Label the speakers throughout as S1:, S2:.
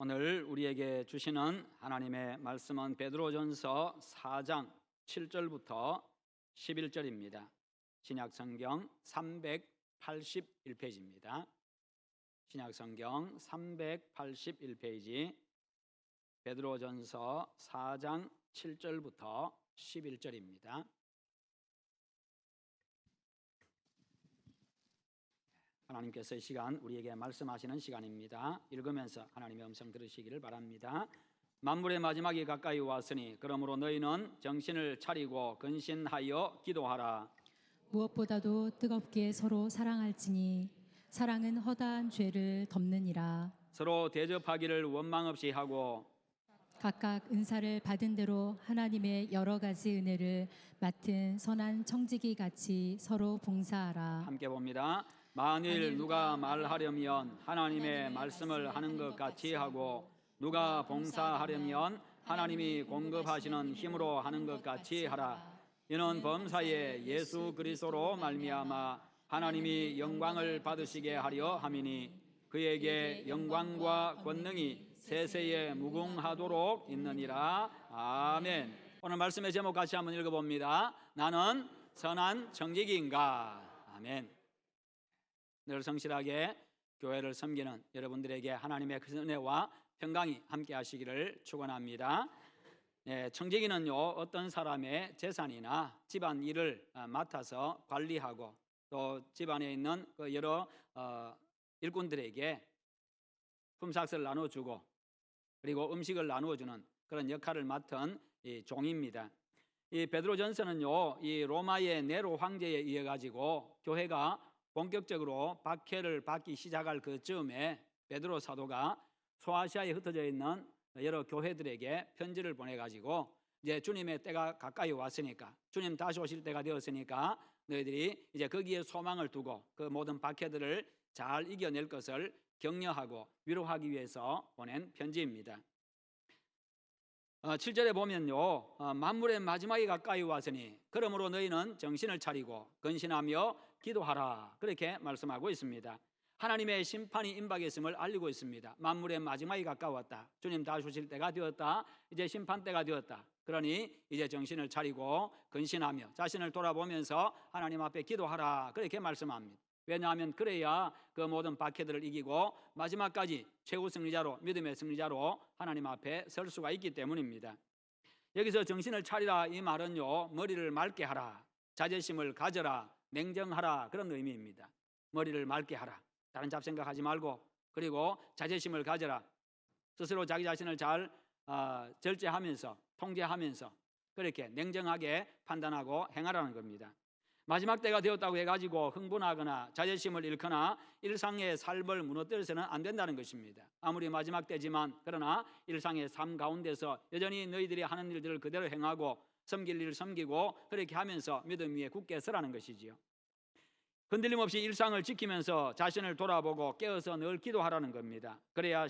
S1: 오늘 우리에게 주시는 하나님의 말씀은 베드로전서 4장 7절부터 11절입니다. 신약성경 381페이지입니다. 신약성경 381페이지 베드로전서 4장 7절부터 11절입니다. 하나님께서 이 시간 우리에게 말씀하시는 시간입니다. 읽으면서 하나님의 음성 들으시기를 바랍니다. 만물의 마지막이 가까이 왔으니 그러므로 너희는 정신을 차리고 근신하여 기도하라.
S2: 무엇보다도 뜨겁게 서로 사랑할지니 사랑은 허다한 죄를 덮느니라.
S1: 서로 대접하기를 원망 없이 하고
S2: 각각 은사를 받은 대로 하나님의 여러 가지 은혜를 맡은 선한 청지기 같이 서로 봉사하라.
S1: 함께 봅니다. 만일 누가 말하려면 하나님의 말씀을 하는 것 같이 하고 누가 봉사하려면 하나님이 공급하시는 힘으로 하는 것 같이 하라. 이는 범사에 예수 그리스도로 말미암아 하나님이 영광을 받으시게 하려 함이니 그에게 영광과 권능이 세세에 무궁하도록 있느니라. 아멘. 오늘 말씀의 제목 같이 한번 읽어봅니다. 나는 선한 청지기인가? 아멘. 늘 성실하게 교회를 섬기는 여러분들에게 하나님의 그 은혜와 평강이 함께 하시기를 축원합니다. 청지기는요, 어떤 사람의 재산이나 집안 일을 맡아서 관리하고 또 집안에 있는 그 여러 일꾼들에게 품삯을 나눠주고 그리고 음식을 나누어주는 그런 역할을 맡은 이 종입니다. 이 베드로전서는요, 이 로마의 네로 황제에 의해 가지고 교회가 본격적으로 박해를 받기 시작할 그 즈음에 베드로 사도가 소아시아에 흩어져 있는 여러 교회들에게 편지를 보내 가지고 이제 주님의 때가 가까이 왔으니까, 주님 다시 오실 때가 되었으니까 너희들이 이제 거기에 소망을 두고 그 모든 박해들을 잘 이겨낼 것을 격려하고 위로하기 위해서 보낸 편지입니다. 7절에 보면요, 만물의 마지막이 가까이 왔으니 그러므로 너희는 정신을 차리고 근신하며 기도하라, 그렇게 말씀하고 있습니다. 하나님의 심판이 임박했음을 알리고 있습니다. 만물의 마지막이 가까웠다. 주님 다시 오실 때가 되었다. 이제 심판 때가 되었다. 그러니 이제 정신을 차리고 근신하며 자신을 돌아보면서 하나님 앞에 기도하라, 그렇게 말씀합니다. 왜냐하면 그래야 그 모든 박해들을 이기고 마지막까지 최후 승리자로, 믿음의 승리자로 하나님 앞에 설 수가 있기 때문입니다. 여기서 정신을 차리라, 이 말은요, 머리를 맑게 하라, 자제심을 가져라, 냉정하라, 그런 의미입니다. 머리를 맑게 하라, 다른 잡생각하지 말고, 그리고 자제심을 가져라, 스스로 자기 자신을 잘 절제하면서 통제하면서 그렇게 냉정하게 판단하고 행하라는 겁니다. 마지막 때가 되었다고 해가지고 흥분하거나 자존심을 잃거나 일상의 삶을 무너뜨려서는 안 된다는 것입니다. 아무리 마지막 때지만 그러나 일상의 삶 가운데서 여전히 너희들이 하는 일들을 그대로 행하고 섬길 일을 섬기고 그렇게 하면서 믿음 위에 굳게 서라는 것이지요. 흔들림 없이 일상을 지키면서 자신을 돌아보고 깨어서 늘 기도하라는 겁니다. 그래야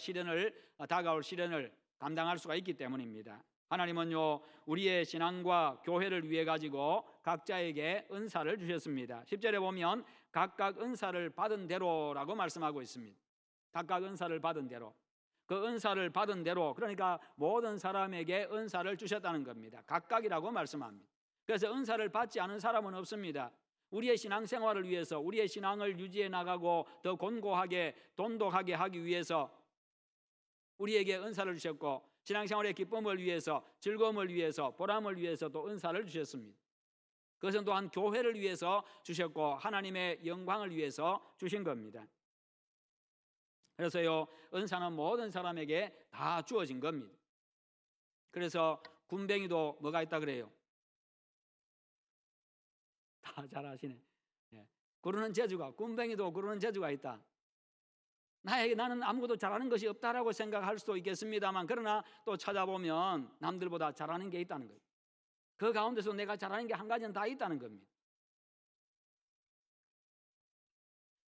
S1: 다가올 시련을 감당할 수가 있기 때문입니다. 하나님은요, 우리의 신앙과 교회를 위해 가지고 각자에게 은사를 주셨습니다. 10절에 보면 각각 은사를 받은 대로라고 말씀하고 있습니다. 각각 은사를 받은 대로, 그 은사를 받은 대로, 그러니까 모든 사람에게 은사를 주셨다는 겁니다. 각각이라고 말씀합니다. 그래서 은사를 받지 않은 사람은 없습니다. 우리의 신앙생활을 위해서, 우리의 신앙을 유지해 나가고 더 견고하게 돈독하게 하기 위해서 우리에게 은사를 주셨고, 신앙생활의 기쁨을 위해서, 즐거움을 위해서, 보람을 위해서 또 은사를 주셨습니다. 그것은 또한 교회를 위해서 주셨고 하나님의 영광을 위해서 주신 겁니다. 그래서요, 은사는 모든 사람에게 다 주어진 겁니다. 그래서 군뱅이도 뭐가 있다 그래요? 다 잘하시네. 구르는 재주가, 군뱅이도 구르는 재주가 있다. 나는 아무것도 잘하는 것이 없다라고 생각할 수도 있겠습니다만, 그러나 또 찾아보면 남들보다 잘하는 게 있다는 거예요. 그 가운데서 내가 잘하는 게 한 가지는 다 있다는 겁니다.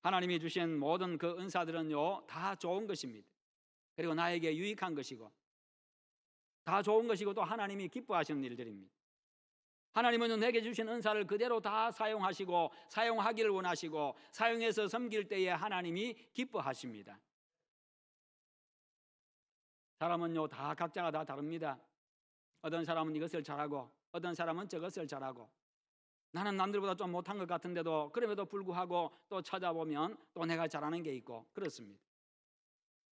S1: 하나님이 주신 모든 그 은사들은요, 다 좋은 것입니다. 그리고 나에게 유익한 것이고 다 좋은 것이고 또 하나님이 기뻐하시는 일들입니다. 하나님은 내게 주신 은사를 그대로 다 사용하시고 사용하기를 원하시고 사용해서 섬길 때에 하나님이 기뻐하십니다. 사람은요 다 각자가 다 다릅니다. 어떤 사람은 이것을 잘하고 어떤 사람은 저것을 잘하고, 나는 남들보다 좀 못한 것 같은데도 그럼에도 불구하고 또 찾아보면 또 내가 잘하는 게 있고 그렇습니다.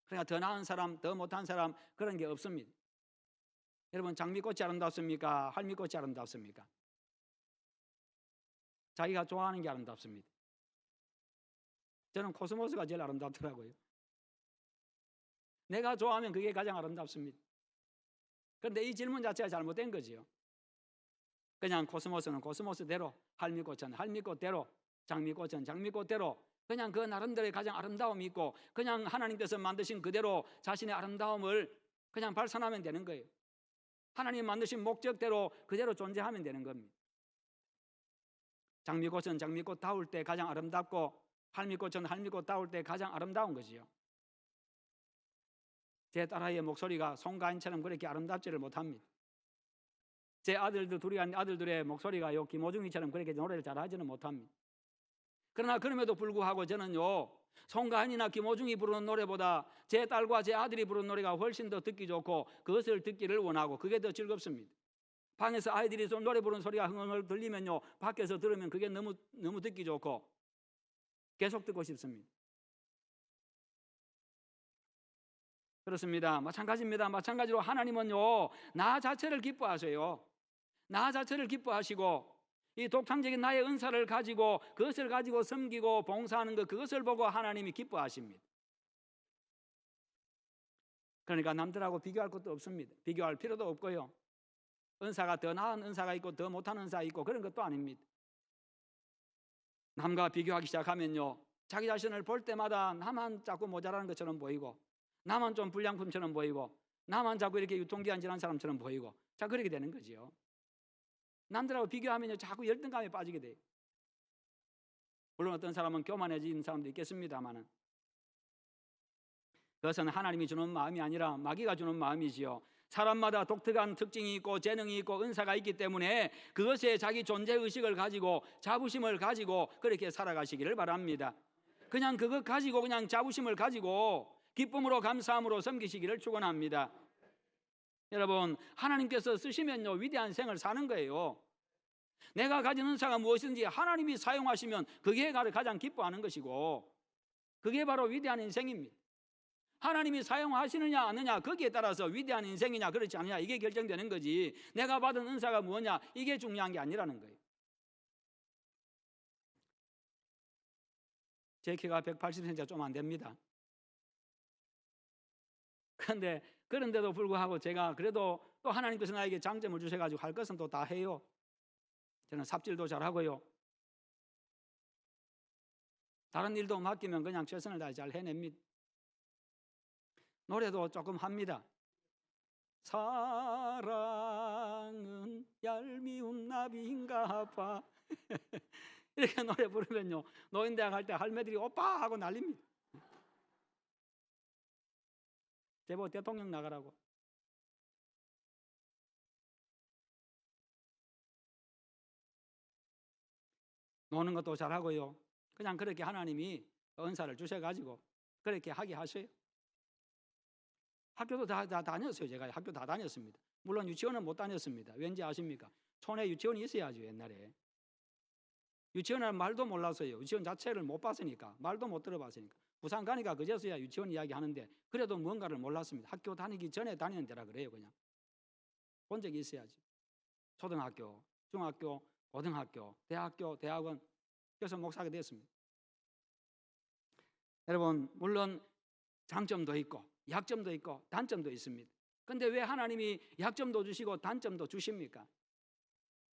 S1: 그러니까 더 나은 사람, 더 못한 사람 그런 게 없습니다. 여러분, 장미꽃이 아름답습니까? 할미꽃이 아름답습니까? 자기가 좋아하는 게 아름답습니다. 저는 코스모스가 제일 아름답더라고요. 내가 좋아하면 그게 가장 아름답습니다. 그런데 이 질문 자체가 잘못된 거지요. 그냥 코스모스는 코스모스대로, 할미꽃은 할미꽃대로, 장미꽃은 장미꽃대로 그냥 그 나름대로의 가장 아름다움이 있고 그냥 하나님께서 만드신 그대로 자신의 아름다움을 그냥 발산하면 되는 거예요. 하나님 만드신 목적대로 그대로 존재하면 되는 겁니다. 장미꽃은 장미꽃다울 때 가장 아름답고 할미꽃은 할미꽃다울 때 가장 아름다운 것이요. 제 딸아이의 목소리가 송가인처럼 그렇게 아름답지를 못합니다. 제 아들들 둘이 아들들의 목소리가 요 김호중이처럼 그렇게 노래를 잘하지는 못합니다. 그러나 그럼에도 불구하고 저는요 송가인이나 김호중이 부르는 노래보다 제 딸과 제 아들이 부르는 노래가 훨씬 더 듣기 좋고 그것을 듣기를 원하고 그게 더 즐겁습니다. 방에서 아이들이 노래 부르는 소리가 흥얼 들리면요 밖에서 들으면 그게 너무 듣기 좋고 계속 듣고 싶습니다. 그렇습니다. 마찬가지입니다. 마찬가지로 하나님은요 나 자체를 기뻐하세요. 나 자체를 기뻐하시고 이 독창적인 나의 은사를 가지고 그것을 가지고 섬기고 봉사하는 것, 그것을 보고 하나님이 기뻐하십니다. 그러니까 남들하고 비교할 것도 없습니다. 비교할 필요도 없고요. 은사가 더 나은 은사가 있고 더 못한 은사가 있고 그런 것도 아닙니다. 남과 비교하기 시작하면요 자기 자신을 볼 때마다 나만 자꾸 모자라는 것처럼 보이고 나만 좀 불량품처럼 보이고 나만 자꾸 이렇게 유통기한 사람처럼 보이고 자 그렇게 되는 거지요. 남들하고 비교하면요 자꾸 열등감에 빠지게 돼요. 물론 어떤 사람은 교만해진 사람도 있겠습니다만은 그것은 하나님이 주는 마음이 아니라 마귀가 주는 마음이지요. 사람마다 독특한 특징이 있고 재능이 있고 은사가 있기 때문에 그것에 자기 존재의식을 가지고 자부심을 가지고 그렇게 살아가시기를 바랍니다. 그냥 그것 가지고 그냥 자부심을 가지고 기쁨으로 감사함으로 섬기시기를 축원합니다. 여러분, 하나님께서 쓰시면요 위대한 생을 사는 거예요. 내가 가진 은사가 무엇인지 하나님이 사용하시면 그게 가장 기뻐하는 것이고 그게 바로 위대한 인생입니다. 하나님이 사용하시느냐 아느냐 거기에 따라서 위대한 인생이냐 그렇지 않느냐 이게 결정되는 거지 내가 받은 은사가 뭐냐 이게 중요한 게 아니라는 거예요. 제 키가 180cm가 좀 안 됩니다. 그런데도 불구하고 제가 그래도 또 하나님께서 나에게 장점을 주셔가지고 할 것은 또 다 해요. 저는 삽질도 잘하고요. 다른 일도 맡기면 그냥 최선을 다해 잘 해냅니다. 노래도 조금 합니다. 사랑은 얄미운 나비인가 봐. 이렇게 노래 부르면요 노인대학 갈 때 할매들이 오빠 하고 난립니다. 제보 대통령 나가라고. 노는 것도 잘하고요. 그냥 그렇게 하나님이 은사를 주셔가지고 그렇게 하게 하셔요. 학교도 다 다녔어요. 제가 학교 다 다녔습니다. 물론 유치원은 못 다녔습니다. 왠지 아십니까? 촌에 유치원이 있어야죠. 옛날에 유치원은 말도 몰랐어요. 유치원 자체를 못 봤으니까 말도 못 들어봤으니까 부산 가니까 그제서야 유치원 이야기 하는데 그래도 뭔가를 몰랐습니다. 학교 다니기 전에 다니는 데라 그래요. 그냥 본 적이 있어야지. 초등학교, 중학교, 고등학교, 대학교, 대학원 그래서 목사가 됐습니다. 여러분 물론 장점도 있고 약점도 있고 단점도 있습니다. 그런데 왜 하나님이 약점도 주시고 단점도 주십니까?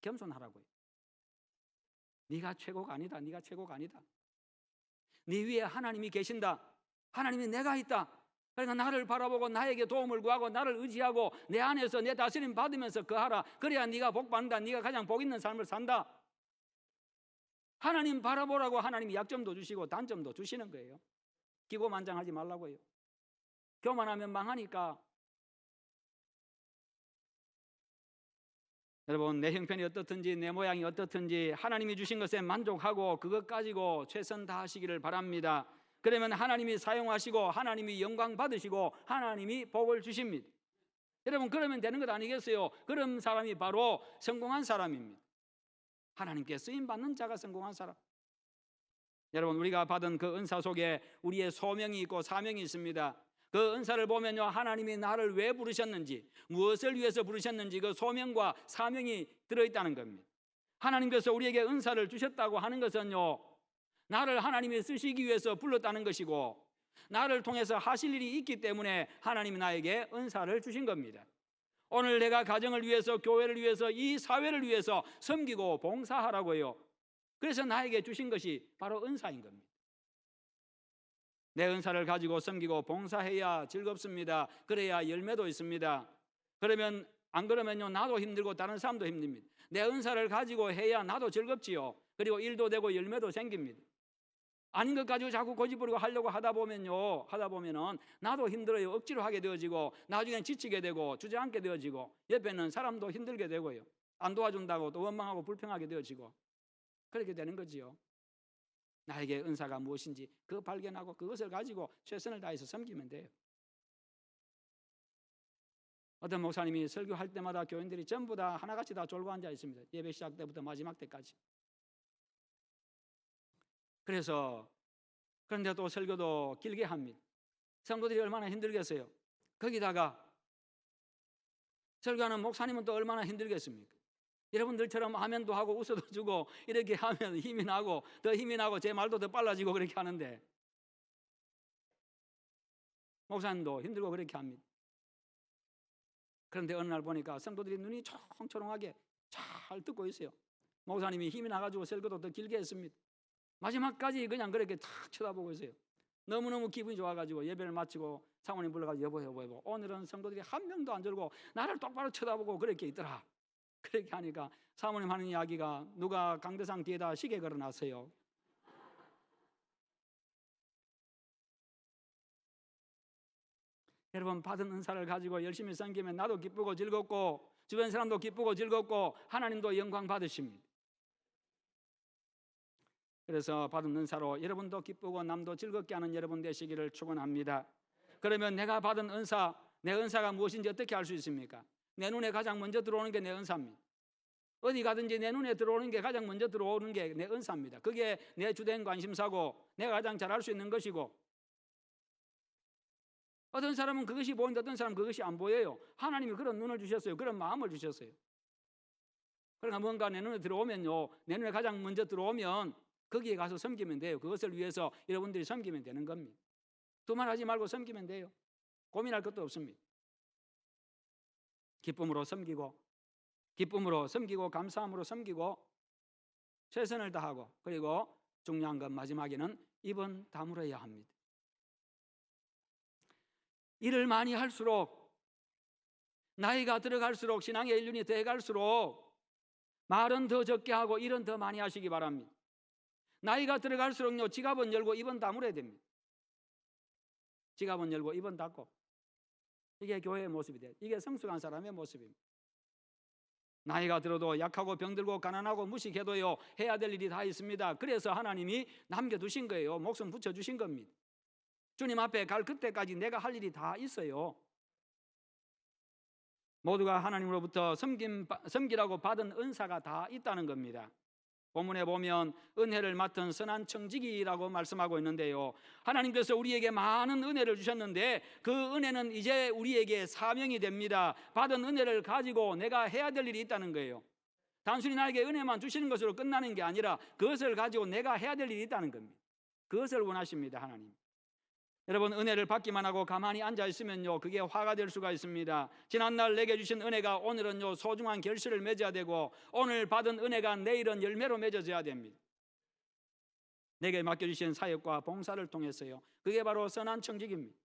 S1: 겸손하라고요. 네가 최고가 아니다. 네가 최고가 아니다. 네 위에 하나님이 계신다. 하나님이 내가 있다. 그러니까 나를 바라보고 나에게 도움을 구하고 나를 의지하고 내 안에서 내 다스림 받으면서 거하라. 그래야 네가 복 받는다. 네가 가장 복 있는 삶을 산다. 하나님 바라보라고 하나님이 약점도 주시고 단점도 주시는 거예요. 기고만장하지 말라고요. 교만하면 망하니까. 여러분 내 형편이 어떻든지 내 모양이 어떻든지 하나님이 주신 것에 만족하고 그것 가지고 최선 다하시기를 바랍니다. 그러면 하나님이 사용하시고 하나님이 영광 받으시고 하나님이 복을 주십니다. 여러분, 그러면 되는 것 아니겠어요? 그런 사람이 바로 성공한 사람입니다. 하나님께 쓰임 받는 자가 성공한 사람. 여러분, 우리가 받은 그 은사 속에 우리의 소명이 있고 사명이 있습니다. 그 은사를 보면요, 하나님이 나를 왜 부르셨는지, 무엇을 위해서 부르셨는지 그 소명과 사명이 들어있다는 겁니다. 하나님께서 우리에게 은사를 주셨다고 하는 것은요, 나를 하나님이 쓰시기 위해서 불렀다는 것이고, 나를 통해서 하실 일이 있기 때문에 하나님이 나에게 은사를 주신 겁니다. 오늘 내가 가정을 위해서, 교회를 위해서, 이 사회를 위해서 섬기고 봉사하라고요. 그래서 나에게 주신 것이 바로 은사인 겁니다. 내 은사를 가지고 섬기고 봉사해야 즐겁습니다. 그래야 열매도 있습니다. 그러면 안 그러면요, 나도 힘들고 다른 사람도 힘듭니다. 내 은사를 가지고 해야 나도 즐겁지요. 그리고 일도 되고 열매도 생깁니다. 아닌 것 가지고 자꾸 고집부리고 하려고 하다 보면은 나도 힘들어요. 억지로 하게 되어지고 나중엔 지치게 되고 주저앉게 되어지고 옆에 있는 사람도 힘들게 되고요. 안 도와준다고 또 원망하고 불평하게 되어지고 그렇게 되는 거지요. 나에게 은사가 무엇인지 그거 발견하고 그것을 가지고 최선을 다해서 섬기면 돼요. 어떤 목사님이 설교할 때마다 교인들이 전부 다 하나같이 다 졸고 앉아 있습니다. 예배 시작 때부터 마지막 때까지. 그래서 그런데 또 설교도 길게 합니다. 성도들이 얼마나 힘들겠어요. 거기다가 설교하는 목사님은 또 얼마나 힘들겠습니까? 여러분들처럼 아멘도 하고 웃어도 주고 이렇게 하면 힘이 나고 더 힘이 나고 제 말도 더 빨라지고 그렇게 하는데 목사님도 힘들고 그렇게 합니다. 그런데 어느 날 보니까 성도들이 눈이 초롱초롱하게 잘 듣고 있어요. 목사님이 힘이 나가지고 설교도 더 길게 했습니다. 마지막까지 그냥 그렇게 탁 쳐다보고 있어요. 너무너무 기분이 좋아가지고 예배를 마치고 사모님 불러가지고 여보 오늘은 성도들이 한 명도 안 졸고 나를 똑바로 쳐다보고 그렇게 있더라. 그렇게 하니까 사모님 하는 이야기가 누가 강대상 뒤에다 시계 걸어놨어요. 여러분, 받은 은사를 가지고 열심히 섬기면 나도 기쁘고 즐겁고 주변 사람도 기쁘고 즐겁고 하나님도 영광 받으십니다. 그래서 받은 은사로 여러분도 기쁘고 남도 즐겁게 하는 여러분 되시기를 축원합니다. 그러면 내가 받은 은사, 내 은사가 무엇인지 어떻게 알 수 있습니까? 내 눈에 가장 먼저 들어오는 게 내 은사입니다. 어디 가든지 내 눈에 들어오는 게 가장 먼저 들어오는 게 내 은사입니다. 그게 내 주된 관심사고 내가 가장 잘 알 수 있는 것이고, 어떤 사람은 그것이 보이는데 어떤 사람은 그것이 안 보여요. 하나님이 그런 눈을 주셨어요. 그런 마음을 주셨어요. 그러니까 뭔가 내 눈에 들어오면요, 내 눈에 가장 먼저 들어오면 거기에 가서 섬기면 돼요. 그것을 위해서 여러분들이 섬기면 되는 겁니다. 두말하지 말고 섬기면 돼요. 고민할 것도 없습니다. 기쁨으로 섬기고 감사함으로 섬기고 최선을 다하고, 그리고 중요한 건 마지막에는 입은 다물어야 합니다. 일을 많이 할수록, 나이가 들어갈수록, 신앙의 연륜이 더해갈수록 말은 더 적게 하고 일은 더 많이 하시기 바랍니다. 나이가 들어갈수록요, 지갑은 열고 입은 다물어야 됩니다. 지갑은 열고 입은 닫고. 이게 교회의 모습이 돼요. 이게 성숙한 사람의 모습입니다. 나이가 들어도 약하고 병들고 가난하고 무식해도요, 해야 될 일이 다 있습니다. 그래서 하나님이 남겨두신 거예요. 목숨 붙여주신 겁니다. 주님 앞에 갈 그때까지 내가 할 일이 다 있어요. 모두가 하나님으로부터 섬기라고 받은 은사가 다 있다는 겁니다. 본문에 보면 은혜를 맡은 선한 청지기라고 말씀하고 있는데요, 하나님께서 우리에게 많은 은혜를 주셨는데 그 은혜는 이제 우리에게 사명이 됩니다. 받은 은혜를 가지고 내가 해야 될 일이 있다는 거예요. 단순히 나에게 은혜만 주시는 것으로 끝나는 게 아니라 그것을 가지고 내가 해야 될 일이 있다는 겁니다. 그것을 원하십니다, 하나님. 여러분, 은혜를 받기만 하고 가만히 앉아 있으면요, 그게 화가 될 수가 있습니다. 지난날 내게 주신 은혜가 오늘은요, 소중한 결실을 맺어야 되고, 오늘 받은 은혜가 내일은 열매로 맺어져야 됩니다. 내게 맡겨주신 사역과 봉사를 통해서요, 그게 바로 선한 청직입니다.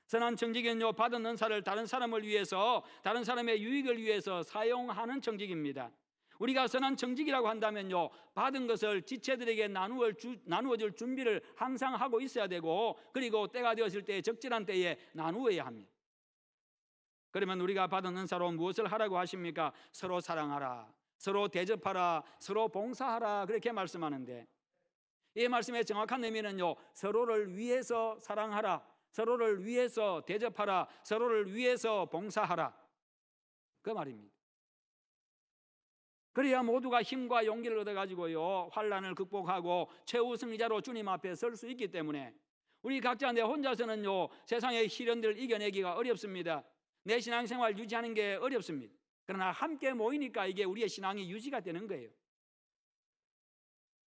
S1: 선한 청직은요, 받은 은사를 다른 사람을 위해서, 다른 사람의 유익을 위해서 사용하는 청직입니다. 우리가 선한 청직이라고 한다면요, 받은 것을 지체들에게 나누어줄 준비를 항상 하고 있어야 되고, 그리고 때가 되었을 때, 적절한 때에 나누어야 합니다. 그러면 우리가 받은 은사로 무엇을 하라고 하십니까? 서로 사랑하라, 서로 대접하라, 서로 봉사하라, 그렇게 말씀하는데, 이 말씀의 정확한 의미는요, 서로를 위해서 사랑하라, 서로를 위해서 대접하라, 서로를 위해서 봉사하라, 그 말입니다. 그래야 모두가 힘과 용기를 얻어가지고요, 환난을 극복하고 최우승자로 주님 앞에 설 수 있기 때문에 우리 각자 내 혼자서는요, 세상의 시련들을 이겨내기가 어렵습니다. 내 신앙생활 유지하는 게 어렵습니다. 그러나 함께 모이니까 이게 우리의 신앙이 유지가 되는 거예요.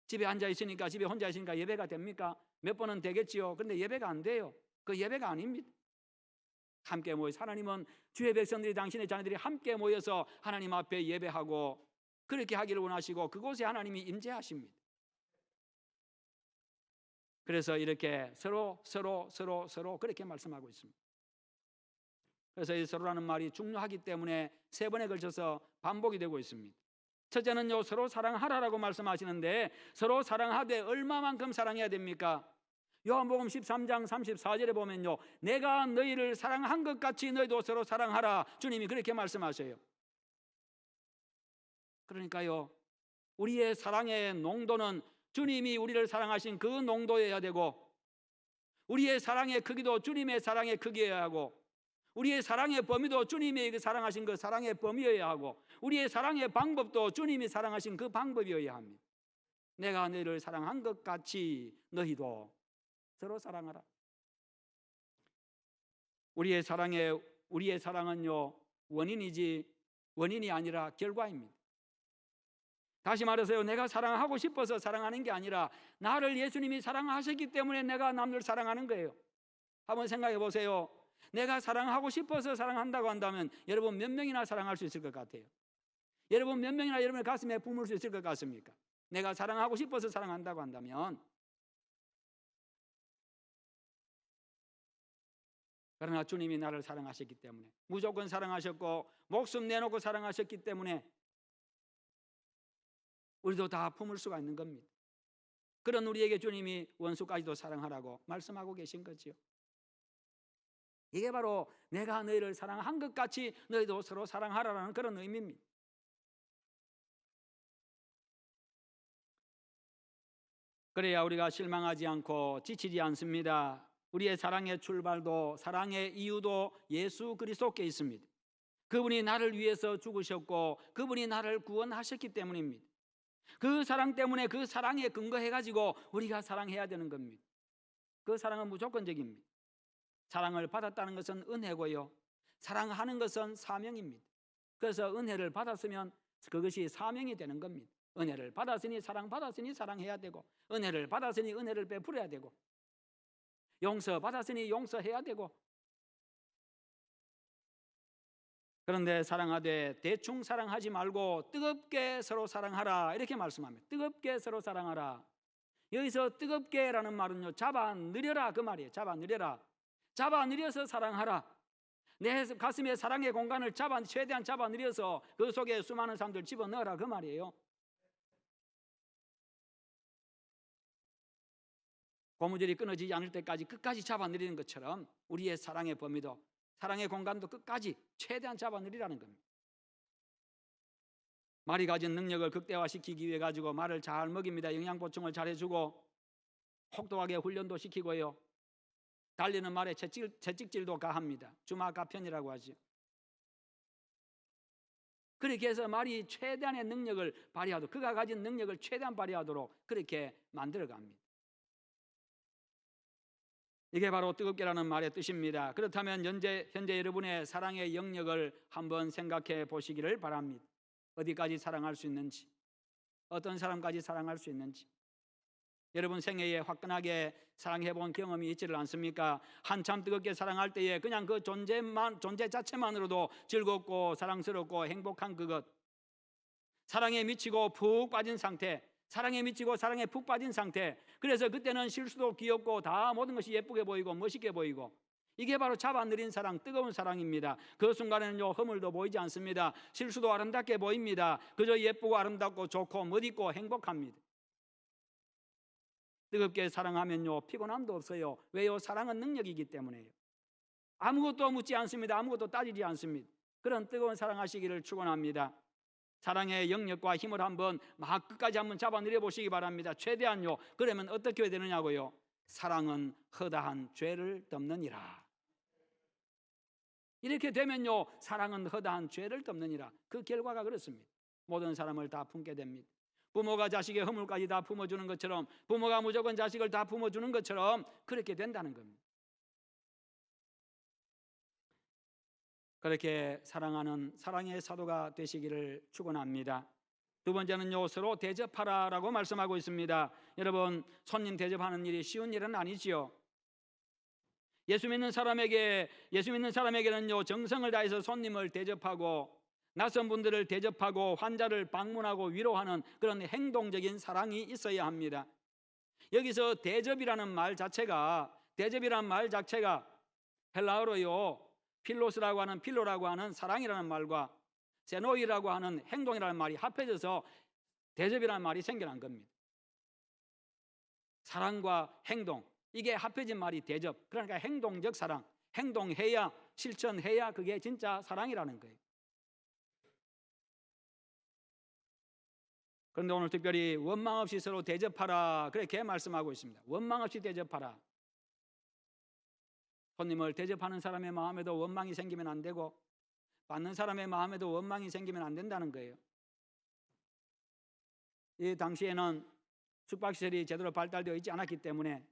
S1: 집에 앉아 있으니까, 집에 혼자 있으니까 예배가 됩니까? 몇 번은 되겠지요. 그런데 예배가 안 돼요. 그 예배가 아닙니다. 함께 모여서, 하나님은 주의 백성들이, 당신의 자녀들이 함께 모여서 하나님 앞에 예배하고 그렇게 하기를 원하시고 그곳에 하나님이 임재하십니다. 그래서 이렇게 서로 그렇게 말씀하고 있습니다. 그래서 이 서로라는 말이 중요하기 때문에 세 번에 걸쳐서 반복이 되고 있습니다. 첫째는요, 서로 사랑하라라고 말씀하시는데, 서로 사랑하되 얼마만큼 사랑해야 됩니까? 요한복음 13장 34절에 보면요, 내가 너희를 사랑한 것 같이 너희도 서로 사랑하라, 주님이 그렇게 말씀하셔요. 그러니까요, 우리의 사랑의 농도는 주님이 우리를 사랑하신 그 농도여야 되고, 우리의 사랑의 크기도 주님의 사랑의 크기여야 하고, 우리의 사랑의 범위도 주님이 사랑하신 그 사랑의 범위여야 하고, 우리의 사랑의 방법도 주님이 사랑하신 그 방법이어야 합니다. 내가 너희를 사랑한 것 같이 너희도 서로 사랑하라. 우리의 사랑은요, 원인이 아니라 결과입니다. 다시 말해서요, 내가 사랑하고 싶어서 사랑하는 게 아니라 나를 예수님이 사랑하셨기 때문에 내가 남들 사랑하는 거예요. 한번 생각해 보세요. 내가 사랑하고 싶어서 사랑한다고 한다면 여러분 몇 명이나 사랑할 수 있을 것 같아요? 여러분 몇 명이나 여러분의 가슴에 품을 수 있을 것 같습니까? 내가 사랑하고 싶어서 사랑한다고 한다면. 그러나 주님이 나를 사랑하셨기 때문에, 무조건 사랑하셨고 목숨 내놓고 사랑하셨기 때문에 우리도 다 품을 수가 있는 겁니다. 그런 우리에게 주님이 원수까지도 사랑하라고 말씀하고 계신 거지요. 이게 바로 내가 너희를 사랑한 것 같이 너희도 서로 사랑하라는 그런 의미입니다. 그래야 우리가 실망하지 않고 지치지 않습니다. 우리의 사랑의 출발도, 사랑의 이유도 예수 그리스도께 있습니다. 그분이 나를 위해서 죽으셨고 그분이 나를 구원하셨기 때문입니다. 그 사랑 때문에, 그 사랑에 근거해가지고 우리가 사랑해야 되는 겁니다. 그 사랑은 무조건적입니다. 사랑을 받았다는 것은 은혜고요, 사랑하는 것은 사명입니다. 그래서 은혜를 받았으면 그것이 사명이 되는 겁니다. 은혜를 받았으니 사랑받았으니 사랑해야 되고, 은혜를 받았으니 은혜를 베풀어야 되고, 용서 받았으니 용서해야 되고. 그런데 사랑하되 대충 사랑하지 말고 뜨겁게 서로 사랑하라, 이렇게 말씀합니다. 뜨겁게 서로 사랑하라. 여기서 뜨겁게라는 말은요, 잡아 느려라 그 말이에요. 잡아 느려라. 잡아 느려서 사랑하라. 내 가슴에 사랑의 공간을 최대한 잡아 느려서 그 속에 수많은 사람들 집어넣어라 그 말이에요. 고무줄이 끊어지지 않을 때까지 끝까지 잡아 느리는 것처럼 우리의 사랑의 범위도, 사랑의 공간도 끝까지 최대한 잡아 느리라는 겁니다. 말이 가진 능력을 극대화시키기 위해 가지고 말을 잘 먹입니다. 영양 보충을 잘 해주고 혹독하게 훈련도 시키고요, 달리는 말에 채찍질도 가합니다. 주마가편이라고 하죠. 그렇게 해서 말이 최대한의 능력을 발휘하도록, 그가 가진 능력을 최대한 발휘하도록 그렇게 만들어갑니다. 이게 바로 뜨겁게라는 말의 뜻입니다. 그렇다면 현재 여러분의 사랑의 영역을 한번 생각해 보시기를 바랍니다. 어디까지 사랑할 수 있는지, 어떤 사람까지 사랑할 수 있는지. 여러분 생애에 화끈하게 사랑해 본 경험이 있지를 않습니까? 한참 뜨겁게 사랑할 때에 그냥 그 존재 자체만으로도 즐겁고 사랑스럽고 행복한 그것, 사랑에 미치고 푹 빠진 상태, 사랑에 미치고 사랑에 푹 빠진 상태. 그래서 그때는 실수도 귀엽고 다 모든 것이 예쁘게 보이고 멋있게 보이고, 이게 바로 잡아 느린 사랑, 뜨거운 사랑입니다. 그 순간에는요, 허물도 보이지 않습니다. 실수도 아름답게 보입니다. 그저 예쁘고 아름답고 좋고 멋있고 행복합니다. 뜨겁게 사랑하면요, 피곤함도 없어요. 왜요? 사랑은 능력이기 때문에요. 아무것도 묻지 않습니다. 아무것도 따지지 않습니다. 그런 뜨거운 사랑하시기를 축원합니다. 사랑의 영역과 힘을 한번 막 끝까지 한번 잡아 내려 보시기 바랍니다. 최대한요. 그러면 어떻게 해야 되느냐고요? 사랑은 허다한 죄를 덮느니라. 이렇게 되면요, 사랑은 허다한 죄를 덮느니라. 그 결과가 그렇습니다. 모든 사람을 다 품게 됩니다. 부모가 자식의 허물까지 다 품어주는 것처럼, 부모가 무조건 자식을 다 품어주는 것처럼 그렇게 된다는 겁니다. 그렇게 사랑하는 사랑의 사도가 되시기를 축원합니다. 두 번째는요, 서로 대접하라라고 말씀하고 있습니다. 여러분, 손님 대접하는 일이 쉬운 일은 아니지요. 예수 믿는 사람에게는요, 정성을 다해서 손님을 대접하고 낯선 분들을 대접하고 환자를 방문하고 위로하는 그런 행동적인 사랑이 있어야 합니다. 여기서 대접이라는 말 자체가 헬라어로요, 필로라고 하는 사랑이라는 말과 세노이라고 하는 행동이라는 말이 합해져서 대접이라는 말이 생겨난 겁니다. 사랑과 행동, 이게 합해진 말이 대접. 그러니까 행동적 사랑, 행동해야, 실천해야 그게 진짜 사랑이라는 거예요. 그런데 오늘 특별히 원망 없이 서로 대접하라, 그렇게 말씀하고 있습니다. 원망 없이 대접하라. 손님을 대접하는 사람의 마음에도 원망이 생기면 안 되고 받는 사람의 마음에도 원망이 생기면 안 된다는 거예요. 이 당시에는 숙박시설이 제대로 발달되어 있지 않았기 때문에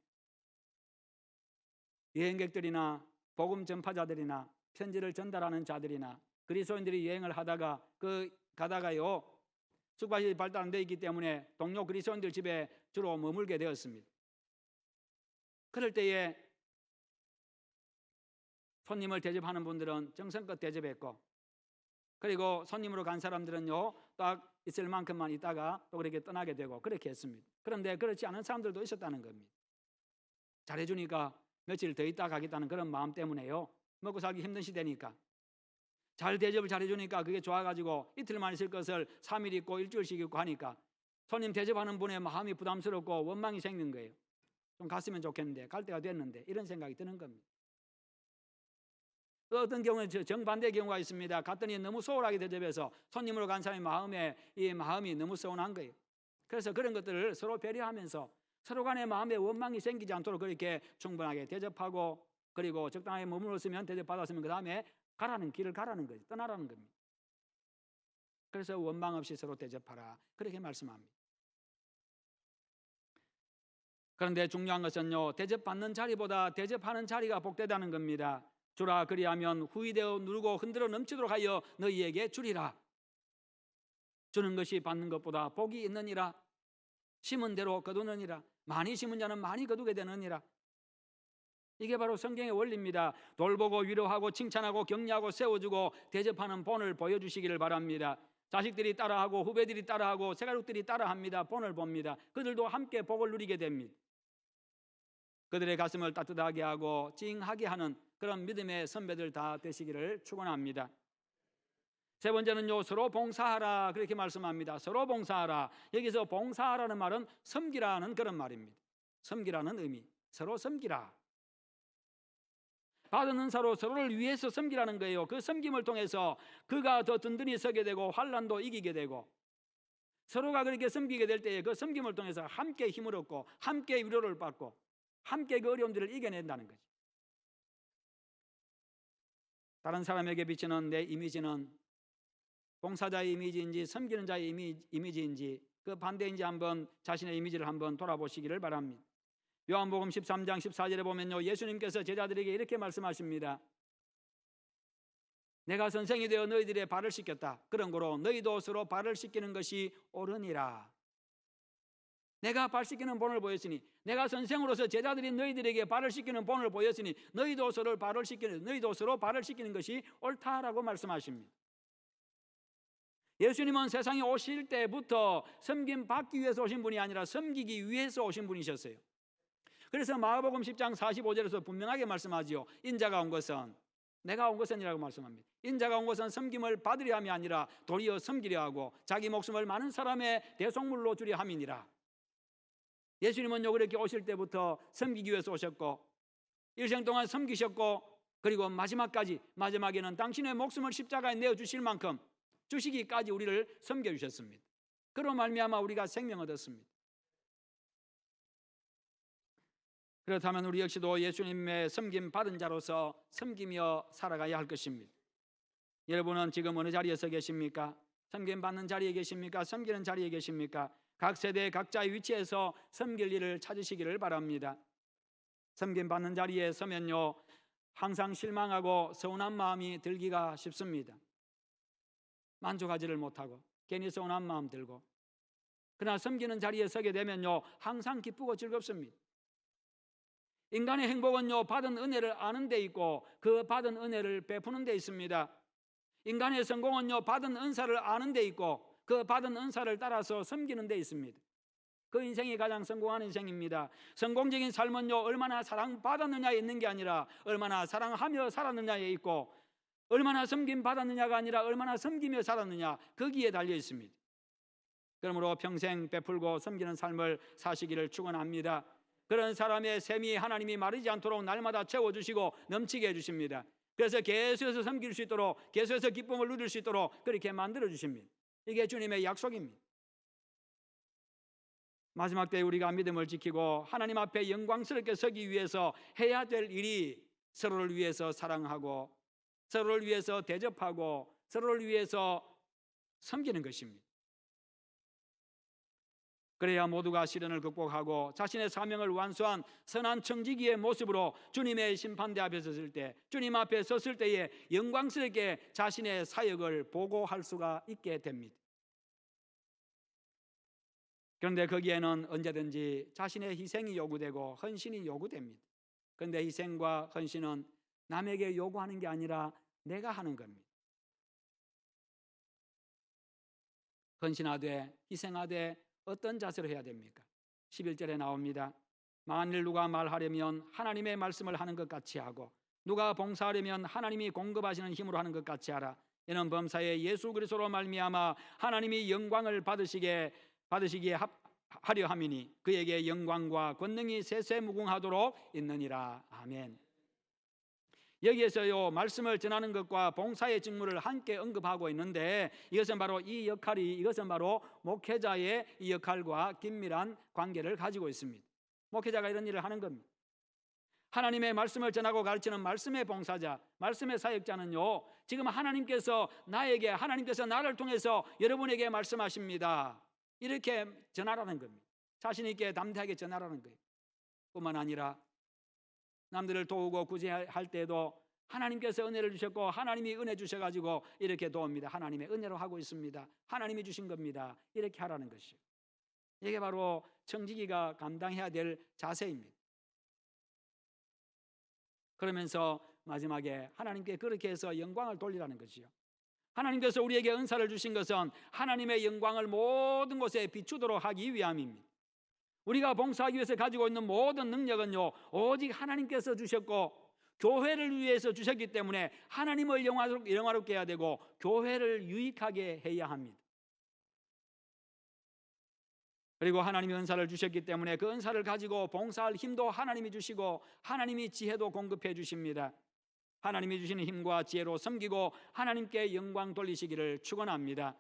S1: 여행객들이나 복음 전파자들이나 편지를 전달하는 자들이나 그리스도인들이 여행을 가다가요, 숙박시설이 발달 안 되어 있기 때문에 동료 그리스도인들 집에 주로 머물게 되었습니다. 그럴 때에 손님을 대접하는 분들은 정성껏 대접했고, 그리고 손님으로 간 사람들은요, 딱 있을 만큼만 있다가 또 그렇게 떠나게 되고 그렇게 했습니다. 그런데 그렇지 않은 사람들도 있었다는 겁니다. 잘해주니까 며칠 더 있다 가겠다는 그런 마음 때문에요, 먹고 살기 힘든 시대니까 잘 대접을 잘해주니까 그게 좋아가지고 이틀만 있을 것을 3일 있고 일주일씩 있고 하니까 손님 대접하는 분의 마음이 부담스럽고 원망이 생긴 거예요. 좀 갔으면 좋겠는데, 갈 때가 됐는데, 이런 생각이 드는 겁니다. 어떤 경우는 정반대의 경우가 있습니다. 갔더니 너무 소홀하게 대접해서 손님으로 간 사람의 마음이 너무 서운한 거예요. 그래서 그런 것들을 서로 배려하면서 서로 간의 마음에 원망이 생기지 않도록 그렇게 충분하게 대접하고, 그리고 적당하게 머물렀으면 대접받았으면 그 다음에 길을 가라는 거죠. 떠나라는 겁니다. 그래서 원망 없이 서로 대접하라, 그렇게 말씀합니다. 그런데 중요한 것은요, 대접받는 자리보다 대접하는 자리가 복되다는 겁니다. 주라, 그리하면 후이되어 누르고 흔들어 넘치도록 하여 너희에게 주리라. 주는 것이 받는 것보다 복이 있느니라. 심은 대로 거두느니라. 많이 심은 자는 많이 거두게 되느니라. 이게 바로 성경의 원리입니다. 돌보고 위로하고 칭찬하고 격려하고 세워주고 대접하는 본을 보여주시기를 바랍니다. 자식들이 따라하고 후배들이 따라하고 새가족들이 따라합니다. 본을 봅니다. 그들도 함께 복을 누리게 됩니다. 그들의 가슴을 따뜻하게 하고 찡하게 하는 그런 믿음의 선배들 다 되시기를 축원합니다. 세 번째는요, 서로 봉사하라, 그렇게 말씀합니다. 서로 봉사하라. 여기서 봉사하라는 말은 섬기라는 그런 말입니다. 섬기라는 의미, 서로 섬기라. 받은 은사로 서로를 위해서 섬기라는 거예요. 그 섬김을 통해서 그가 더 든든히 서게 되고 환난도 이기게 되고, 서로가 그렇게 섬기게 될 때에 그 섬김을 통해서 함께 힘을 얻고 함께 위로를 받고 함께 그 어려움들을 이겨낸다는 거죠. 다른 사람에게 비치는 내 이미지는 봉사자의 이미지인지 섬기는 자의 이미지인지 그 반대인지 한번 자신의 이미지를 한번 돌아보시기를 바랍니다. 요한복음 13장 14절에 보면요, 예수님께서 제자들에게 이렇게 말씀하십니다. 내가 선생이 되어 너희들의 발을 씻겼다. 그런 거로 너희도 서로 발을 씻기는 것이 옳으니라. 내가 발 씻기는 본을 보였으니, 내가 선생으로서 제자들이 너희들에게 발을 씻기는 본을 보였으니 너희도 서로 발을 씻기는 것이 옳다라고 말씀하십니다. 예수님은 세상에 오실 때부터 섬김 받기 위해서 오신 분이 아니라 섬기기 위해서 오신 분이셨어요. 그래서 마가복음 10장 45절에서 분명하게 말씀하지요. 인자가 온 것은, 내가 온 것은이라고 말씀합니다. 인자가 온 것은 섬김을 받으려 함이 아니라 도리어 섬기려 하고 자기 목숨을 많은 사람의 대속물로 주려 함이니라. 예수님은 그렇게 오실 때부터 섬기기 위해서 오셨고 일생 동안 섬기셨고, 그리고 마지막에는 당신의 목숨을 십자가에 내어주실 만큼 주시기까지 우리를 섬겨주셨습니다. 그로 말미암아 우리가 생명을 얻었습니다. 그렇다면 우리 역시도 예수님의 섬김 받은 자로서 섬기며 살아가야 할 것입니다. 여러분은 지금 어느 자리에 서 계십니까? 섬김 받는 자리에 계십니까? 섬기는 자리에 계십니까? 각 세대 각자의 위치에서 섬길 일을 찾으시기를 바랍니다. 섬김 받는 자리에 서면요, 항상 실망하고 서운한 마음이 들기가 쉽습니다. 만족하지를 못하고 괜히 서운한 마음 들고. 그러나 섬기는 자리에 서게 되면요, 항상 기쁘고 즐겁습니다. 인간의 행복은요, 받은 은혜를 아는 데 있고 그 받은 은혜를 베푸는 데 있습니다. 인간의 성공은요, 받은 은사를 아는 데 있고 그 받은 은사를 따라서 섬기는 데 있습니다. 그 인생이 가장 성공한 인생입니다. 성공적인 삶은요, 얼마나 사랑받았느냐에 있는 게 아니라 얼마나 사랑하며 살았느냐에 있고, 얼마나 섬김 받았느냐가 아니라 얼마나 섬기며 살았느냐, 거기에 달려 있습니다. 그러므로 평생 베풀고 섬기는 삶을 사시기를 축원합니다. 그런 사람의 셈이 하나님이 마르지 않도록 날마다 채워주시고 넘치게 해주십니다. 그래서 계속해서 섬길 수 있도록, 계속해서 기쁨을 누릴 수 있도록 그렇게 만들어 주십니다. 이게 주님의 약속입니다. 마지막 때에 우리가 믿음을 지키고 하나님 앞에 영광스럽게 서기 위해서 해야 될 일이 서로를 위해서 사랑하고, 서로를 위해서 대접하고, 서로를 위해서 섬기는 것입니다. 그래야 모두가 시련을 극복하고 자신의 사명을 완수한 선한 청지기의 모습으로 주님의 심판대 앞에 섰을 때, 주님 앞에 섰을 때에 영광스럽게 자신의 사역을 보고할 수가 있게 됩니다. 그런데 거기에는 언제든지 자신의 희생이 요구되고 헌신이 요구됩니다. 그런데 희생과 헌신은 남에게 요구하는 게 아니라 내가 하는 겁니다. 헌신하되 희생하되 어떤 자세로 해야 됩니까? 11절에 나옵니다. 만일 누가 말하려면 하나님의 말씀을 하는 것 같이 하고, 누가 봉사하려면 하나님이 공급하시는 힘으로 하는 것 같이 하라. 이는 범사에 예수 그리스도로 말미암아 하나님이 영광을 받으시기에 하려 함이니 그에게 영광과 권능이 세세무궁하도록 있느니라. 아멘. 여기에서요, 말씀을 전하는 것과 봉사의 직무를 함께 언급하고 있는데, 이것은 바로 목회자의 이 역할과 긴밀한 관계를 가지고 있습니다. 목회자가 이런 일을 하는 겁니다. 하나님의 말씀을 전하고 가르치는 말씀의 봉사자, 말씀의 사역자는요, 지금 하나님께서 나를 통해서 여러분에게 말씀하십니다, 이렇게 전하라는 겁니다. 자신 있게 담대하게 전하라는 거예요. 뿐만 아니라 남들을 도우고 구제할 때도 하나님께서 은혜를 주셨고 하나님이 은혜 주셔가지고 이렇게 도웁니다. 하나님의 은혜로 하고 있습니다. 하나님이 주신 겁니다. 이렇게 하라는 것이요. 이게 바로 청지기가 감당해야 될 자세입니다. 그러면서 마지막에 하나님께 그렇게 해서 영광을 돌리라는 것이요. 하나님께서 우리에게 은사를 주신 것은 하나님의 영광을 모든 곳에 비추도록 하기 위함입니다. 우리가 봉사하기 위해서 가지고 있는 모든 능력은요, 오직 하나님께서 주셨고 교회를 위해서 주셨기 때문에 하나님을 영화롭게 해야 되고 교회를 유익하게 해야 합니다. 그리고 하나님이 은사를 주셨기 때문에 그 은사를 가지고 봉사할 힘도 하나님이 주시고 하나님이 지혜도 공급해 주십니다. 하나님이 주시는 힘과 지혜로 섬기고 하나님께 영광 돌리시기를 축원합니다.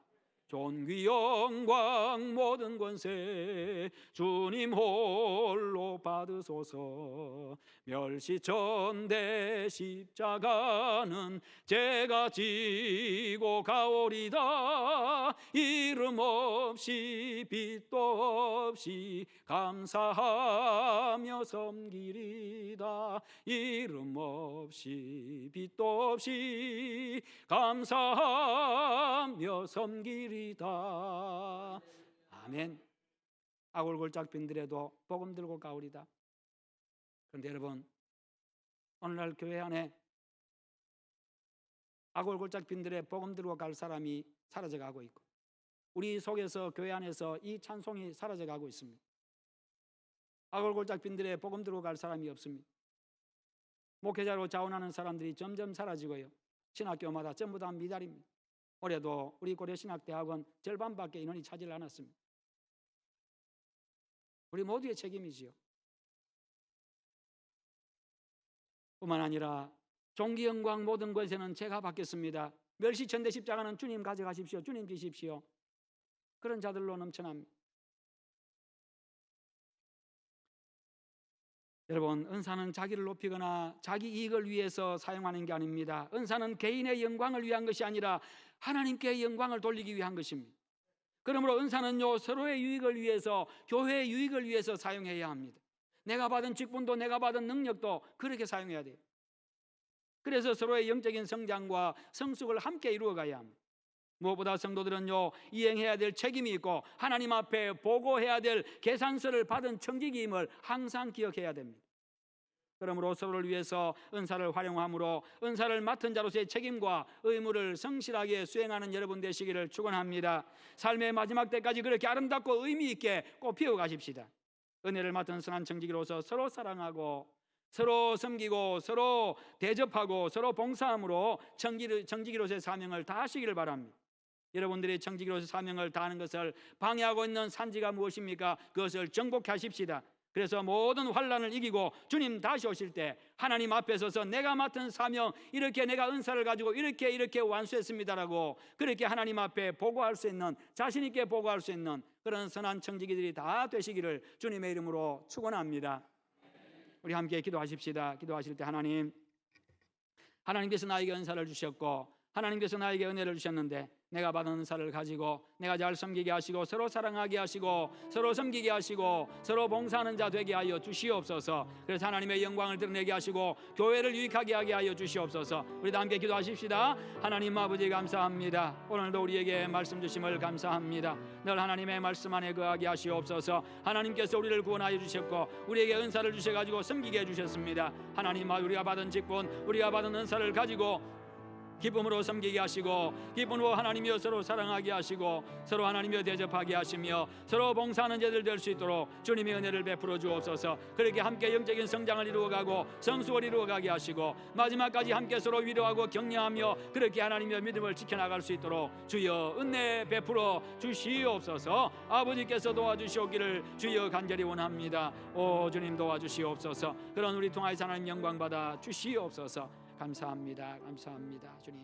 S1: 존귀 영광 모든 권세 주님 홀로 받으소서. 멸시천대 십자가는 제가 지고 가오리다. 이름 없이 빛도 없이 감사하며 섬기리다. 이름 없이 빛도 없이 감사하며 섬기리다. 아멘. 아골골짝 빈들에도 복음 들고 가오리다. 그런데 여러분, 오늘날 교회 안에 아골골짝 빈들에 복음 들고 갈 사람이 사라져가고 있고, 우리 속에서 교회 안에서 이 찬송이 사라져가고 있습니다. 아골골짝 빈들에 복음 들고 갈 사람이 없습니다. 목회자로 자원하는 사람들이 점점 사라지고요, 신학교마다 전부 다 미달입니다. 올해도 우리 고려신학대학은 절반밖에 인원이 차지를 않았습니다. 우리 모두의 책임이지요. 뿐만 아니라 종기 영광 모든 것에는 제가 받겠습니다. 멸시천대 십자가는 주님 가져가십시오, 주님 지십시오. 그런 자들로 넘쳐납니다. 여러분, 은사는 자기를 높이거나 자기 이익을 위해서 사용하는 게 아닙니다. 은사는 개인의 영광을 위한 것이 아니라 하나님께 영광을 돌리기 위한 것입니다. 그러므로 은사는요, 서로의 유익을 위해서, 교회의 유익을 위해서 사용해야 합니다. 내가 받은 직분도 내가 받은 능력도 그렇게 사용해야 돼요. 그래서 서로의 영적인 성장과 성숙을 함께 이루어가야 합니다. 무엇보다 성도들은요, 이행해야 될 책임이 있고 하나님 앞에 보고해야 될 계산서를 받은 청지기임을 항상 기억해야 됩니다. 그러므로 서로를 위해서 은사를 활용함으로 은사를 맡은 자로서의 책임과 의무를 성실하게 수행하는 여러분 되시기를 축원합니다. 삶의 마지막 때까지 그렇게 아름답고 의미 있게 꽃피워 가십시다. 은혜를 맡은 선한 청지기로서 서로 사랑하고 서로 섬기고 서로 대접하고 서로 봉사함으로 청지기로서의 사명을 다하시기를 바랍니다. 여러분들이 청지기로서의 사명을 다하는 것을 방해하고 있는 산지가 무엇입니까? 그것을 정복하십시다. 그래서 모든 환난을 이기고 주님 다시 오실 때 하나님 앞에 서서 내가 맡은 사명, 이렇게 내가 은사를 가지고 이렇게 완수했습니다라고 그렇게 하나님 앞에 보고할 수 있는, 자신 있게 보고할 수 있는 그런 선한 청지기들이 다 되시기를 주님의 이름으로 축원합니다. 우리 함께 기도하십시다. 기도하실 때 하나님께서 나에게 은사를 주셨고 하나님께서 나에게 은혜를 주셨는데 내가 받은 은사를 가지고 내가 잘 섬기게 하시고 서로 사랑하게 하시고 서로 섬기게 하시고 서로 봉사하는 자 되게 하여 주시옵소서. 그래서 하나님의 영광을 드러내게 하시고 교회를 유익하게 하게 하여 주시옵소서. 우리도 함께 기도하십시다. 하나님 아버지 감사합니다. 오늘도 우리에게 말씀 주심을 감사합니다. 늘 하나님의 말씀 안에 거하게 하시옵소서. 하나님께서 우리를 구원하여 주셨고 우리에게 은사를 주셔가지고 섬기게 해주셨습니다. 하나님, 우리가 받은 직분, 우리가 받은 은사를 가지고 기쁨으로 섬기게 하시고 기쁨으로 하나님이여 서로 사랑하게 하시고 서로 하나님이여 대접하게 하시며 서로 봉사하는 자들 될 수 있도록 주님의 은혜를 베풀어 주옵소서. 그렇게 함께 영적인 성장을 이루어가고 성숙을 이루어가게 하시고 마지막까지 함께 서로 위로하고 격려하며 그렇게 하나님의 믿음을 지켜나갈 수 있도록 주여 은혜 베풀어 주시옵소서. 아버지께서 도와주시옵기를 주여 간절히 원합니다. 오 주님 도와주시옵소서. 그런 우리 통하여서 하나님 영광 받아 주시옵소서. 감사합니다. 감사합니다. 주님.